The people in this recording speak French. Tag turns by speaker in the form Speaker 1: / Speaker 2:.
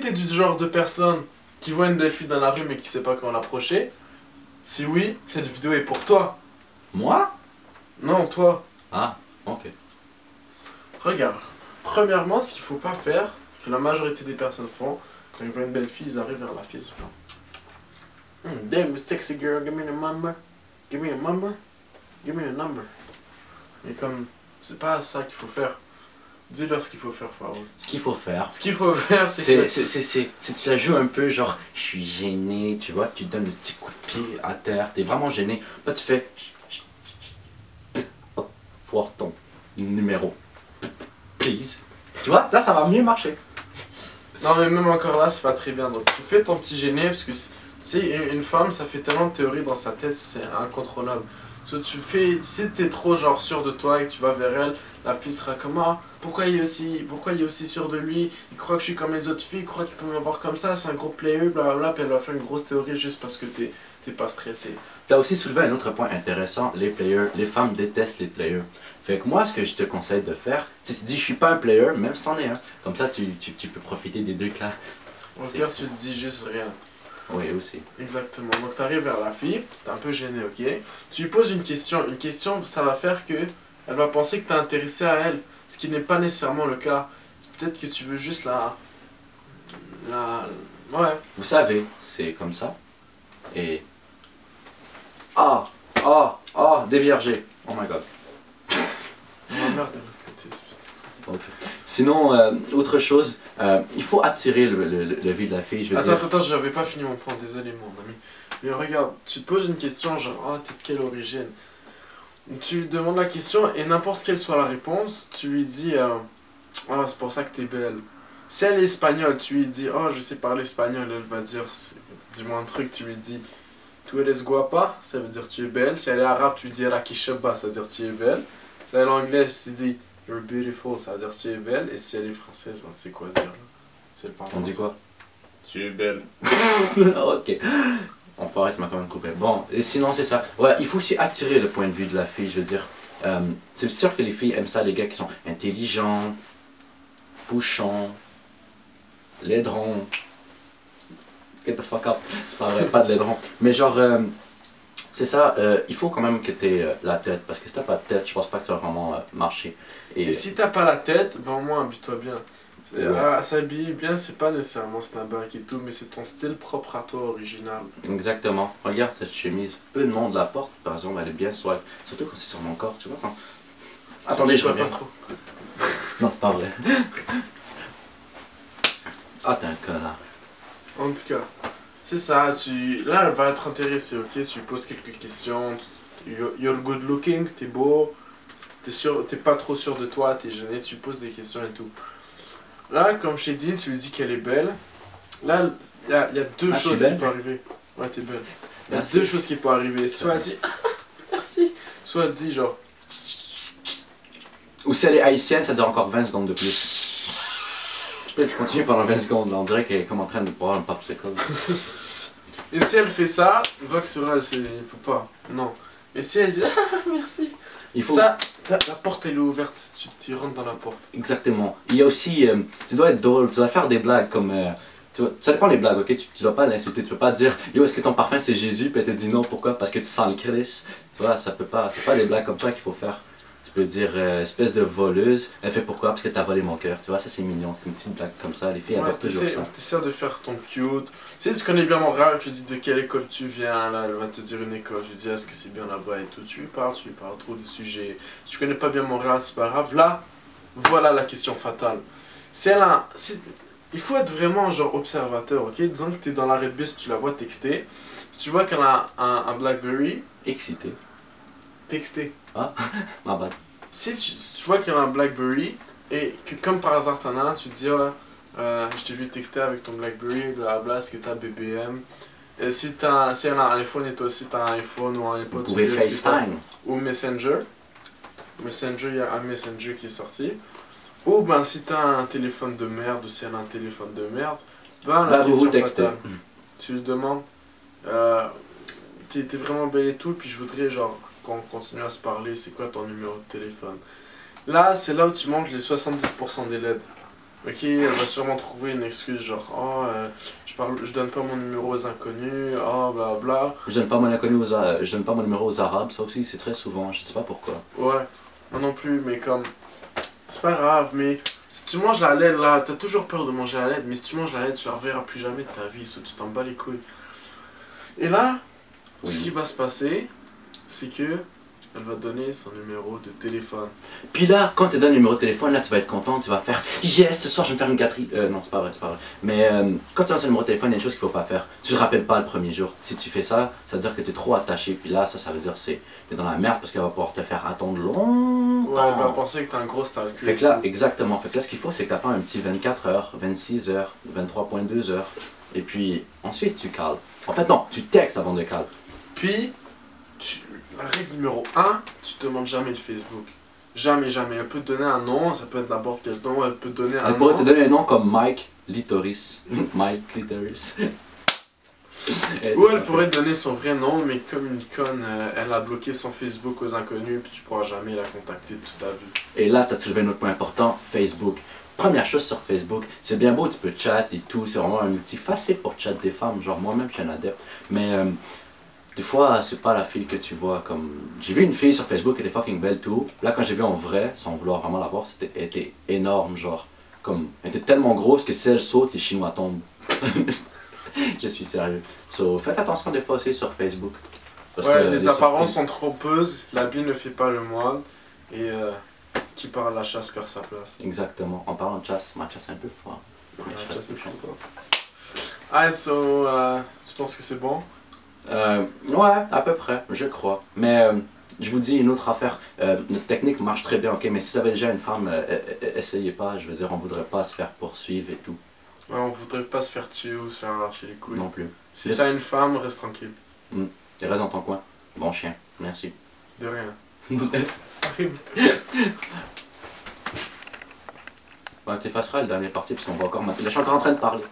Speaker 1: t'es du genre de personne qui voit une belle fille dans la rue mais qui sait pas comment l'approcher, si oui, cette vidéo est pour toi.
Speaker 2: Moi?
Speaker 1: Non, toi.
Speaker 2: Ah, ok.
Speaker 1: Regarde. Premièrement, ce qu'il faut pas faire, que la majorité des personnes font, quand ils voient une belle fille, ils arrivent vers la fille, ils se font damn, sexy girl, give me the number. Give me a number. Give me a number. Mais comme, c'est pas ça qu'il faut faire. Dis-leur ce qu'il faut faire, Farouk.
Speaker 2: Ce qu'il faut faire,
Speaker 1: Ce qu'il faut faire, c'est que...
Speaker 2: tu la joues un peu genre, je suis gêné, tu vois, tu donnes le petit coup de pied à terre, t'es vraiment gêné. Là tu fais, oh, faut avoir ton numéro, please. Tu vois, là ça va mieux marcher.
Speaker 1: Non mais même encore là, c'est pas très bien. Donc tu fais ton petit gêné, parce que tu sais, une femme, ça fait tellement de théories dans sa tête, c'est incontrôlable. Tu fais, si t'es trop genre sûr de toi et que tu vas vers elle, la fille sera comme ah, pourquoi il est aussi sûr de lui, il croit que je suis comme les autres filles, il croit qu'il peut me voir comme ça, c'est un gros player, blablabla, puis elle va faire une grosse théorie juste parce que t'es pas stressé.
Speaker 2: T'as aussi soulevé un autre point intéressant, les players, les femmes détestent les players. Fait que moi ce que je te conseille de faire, c'est que tu dis je suis pas un player, même si t'en es un, comme ça tu peux profiter des deux clans.
Speaker 1: Au pire tu te dis juste rien.
Speaker 2: Oui aussi.
Speaker 1: Exactement, donc tu arrives vers la fille, t'es un peu gêné, ok? Tu lui poses une question ça va faire que elle va penser que t'es intéressé à elle, ce qui n'est pas nécessairement le cas. Peut-être que tu veux juste ouais.
Speaker 2: Vous savez, c'est comme ça. Et... Ah, ah, ah, déviergé. Oh my god.
Speaker 1: Ma mère de l'autre côté.
Speaker 2: Ok. Sinon, autre chose, il faut attirer le vie de la fille, je veux dire.
Speaker 1: Attends, j'avais pas fini mon point, désolé mon ami. Mais regarde, tu te poses une question genre, oh, t'es de quelle origine? Tu lui demandes la question et n'importe quelle soit la réponse, tu lui dis, oh, c'est pour ça que t'es belle. Si elle est espagnole, tu lui dis, oh, je sais parler espagnol, elle va dire, dis-moi un truc, tu lui dis, tu eres guapa, ça veut dire tu es belle. Si elle est arabe, tu lui dis, la kishaba, ça veut dire tu es belle. Si elle est anglaise, tu dis, you're beautiful, ça veut dire tu es belle. Et si elle est française, ben, tu sais quoi dire là.
Speaker 2: On dit quoi?
Speaker 1: Tu es belle.
Speaker 2: Ok. Enfoiré, ça m'a quand même coupé. Bon, et sinon c'est ça. Ouais, il faut aussi attirer le point de vue de la fille, je veux dire. C'est sûr que les filles aiment ça, les gars qui sont intelligents, pouchants, laidrons. Get the fuck up. C'est pas vrai, pas de laidrons. Mais genre, c'est ça, il faut quand même que t'aies la tête. Parce que si t'as pas de tête, je pense pas que ça va vraiment marcher.
Speaker 1: Et si t'as pas la tête, ben au moins habille-toi bien.
Speaker 2: Ouais.
Speaker 1: S'habiller bien, c'est pas nécessairement snapback et tout, mais c'est ton style propre à toi, original.
Speaker 2: Exactement. Regarde cette chemise. Peu de monde la porte, par exemple, elle est bien swag. Surtout quand c'est sur mon corps, tu vois. Quand... Attendez, je reviens.
Speaker 1: Pas trop.
Speaker 2: Non, c'est pas vrai. Ah, t'es un connard.
Speaker 1: En tout cas, c'est ça. Là, elle va être intéressée, ok? Tu lui poses quelques questions. You're good looking, t'es beau. T'es pas trop sûr de toi, t'es gêné, tu lui poses des questions et tout. Là, comme je t'ai dit, tu lui dis qu'elle est belle. Là, il y a deux choses qui peuvent arriver. Ouais, t'es belle. Il y a deux choses qui peuvent arriver. Soit elle dit merci. Soit elle dit genre.
Speaker 2: Ou si elle est haïtienne, ça dure encore 20 secondes de plus. Peut-être tu continues pendant 20 secondes, là, on dirait qu'elle est comme en train de boire un popsicle.
Speaker 1: Et si elle fait ça, vogue sur elle, il faut pas. Non. Et si elle dit merci.
Speaker 2: Il faut...
Speaker 1: Ça, la porte elle est ouverte, tu rentres dans la porte.
Speaker 2: Exactement. Il y a aussi, tu dois être drôle, tu dois faire des blagues comme, ça dépend des blagues, ok? Tu dois pas l'insulter, tu peux pas dire, yo, est-ce que ton parfum c'est Jésus? Puis elle te dit non, pourquoi? Parce que tu sens le Christ. Tu vois, ça peut pas, c'est pas des blagues comme ça qu'il faut faire. Tu peux dire, espèce de voleuse, elle fait pourquoi? Parce que t'as volé mon cœur. Tu vois, ça c'est mignon, c'est une petite blague comme ça, les filles adorent toujours ça.
Speaker 1: T'essaies de faire ton cute. Tu sais, tu connais bien Montréal, tu dis de quelle école tu viens, là, elle va te dire une école, je lui dis est-ce que c'est bien là-bas et tout, tu lui parles trop des sujets. Si tu connais pas bien Montréal, c'est pas grave. Là, voilà la question fatale. Il faut être vraiment genre observateur, ok? Disons que t'es dans l'arrêt de bus, tu la vois texter. Si tu vois qu'elle a un Blackberry...
Speaker 2: Excité.
Speaker 1: Texter.
Speaker 2: Ah, ma bad.
Speaker 1: Si tu vois qu'elle a un Blackberry, et que comme par hasard t'en as un, tu te dis je t'ai vu texter avec ton Blackberry, blablabla, est-ce que t'as BBM? Et si elle a un iPhone et toi aussi t'as un iPhone ou un iPod,
Speaker 2: tu pouvez FaceTime.
Speaker 1: Ou Messenger. Messenger, il y a un Messenger qui est sorti. Ou ben si t'as un téléphone de merde, ou si elle a un téléphone de merde, ben la question fatale. Tu lui demandes, t'es vraiment belle et tout, puis je voudrais genre qu'on continue à se parler, c'est quoi ton numéro de téléphone? Là, c'est là où tu manques les 70% des LED. Ok, elle va sûrement trouver une excuse genre je donne pas mon numéro aux inconnus, bla bla.
Speaker 2: Je donne pas mon inconnu je donne pas mon numéro aux arabes, ça aussi c'est très souvent, je sais pas pourquoi.
Speaker 1: Ouais, moi non plus, mais comme c'est pas grave, mais si tu manges la laine là, t'as toujours peur de manger la laine, mais si tu manges la laine, tu la reverras plus jamais de ta vie, so tu t'en bats les couilles. Et là, ce qui va se passer, c'est que elle va donner son numéro de téléphone.
Speaker 2: Puis là, quand tu donnes le numéro de téléphone, là tu vas être content, tu vas faire yes, ce soir je vais me faire une gâterie. Non, c'est pas vrai, c'est pas vrai. Mais quand tu donnes son numéro de téléphone, il y a une chose qu'il faut pas faire. Tu te rappelles pas le premier jour. Si tu fais ça, ça veut dire que tu es trop attaché. Puis là, ça veut dire que tu es dans la merde parce qu'elle va pouvoir te faire attendre longtemps.
Speaker 1: Ouais, elle va penser que t'es un gros stalker.
Speaker 2: Fait que là, exactement. Fait que là, ce qu'il faut, c'est que tu attends un petit 24 heures, 26 heures, 23,2 heures. Et puis ensuite, tu cales. En fait, non, tu textes avant de caler.
Speaker 1: Puis, la règle numéro 1, tu te demandes jamais le Facebook. Jamais, jamais. Elle peut te donner un nom, ça peut être n'importe quel nom, elle peut te donner un nom.
Speaker 2: Elle pourrait te donner un nom comme Mike Litoris. Mike Litoris.
Speaker 1: Ou elle pourrait te donner son vrai nom, mais comme une conne, elle a bloqué son Facebook aux inconnus, puis tu pourras jamais la contacter de toute ta vie.
Speaker 2: Et là, tu as soulevé un autre point important, Facebook. Première chose sur Facebook, c'est bien beau, tu peux chat et tout, c'est vraiment un outil facile pour chat des femmes, genre moi-même je suis un adepte, mais des fois c'est pas la fille que tu vois comme... J'ai vu une fille sur Facebook qui était fucking belle tout, là quand j'ai vu en vrai, sans vouloir vraiment la voir, elle était énorme, genre, comme, elle était tellement grosse que si elle saute, les Chinois tombent. Je suis sérieux. So, faites attention des fois aussi sur Facebook. Parce
Speaker 1: ouais,
Speaker 2: que
Speaker 1: les apparences sont trompeuses, l'habit ne fait pas le moine, et qui part à la chasse perd sa place.
Speaker 2: Exactement. En parlant de chasse, ma chasse est un peu fort.
Speaker 1: Ouais, chasse est fort. Alright, so, tu penses que c'est bon?
Speaker 2: Ouais, à peu près, je crois. Mais je vous dis une autre affaire. Notre technique marche très bien, ok, mais si vous avez déjà une femme, essayez pas. Je veux dire, on voudrait pas se faire poursuivre et tout.
Speaker 1: Ouais, on voudrait pas se faire tuer ou se faire arracher les couilles.
Speaker 2: Non plus.
Speaker 1: Si t'as une femme, reste tranquille.
Speaker 2: Et reste dans ton coin. Bon chien, merci.
Speaker 1: De rien. Ça arrive.
Speaker 2: Ouais, t'effaceras le dernier parti parce qu'on va encore... Là, je suis encore en train de parler.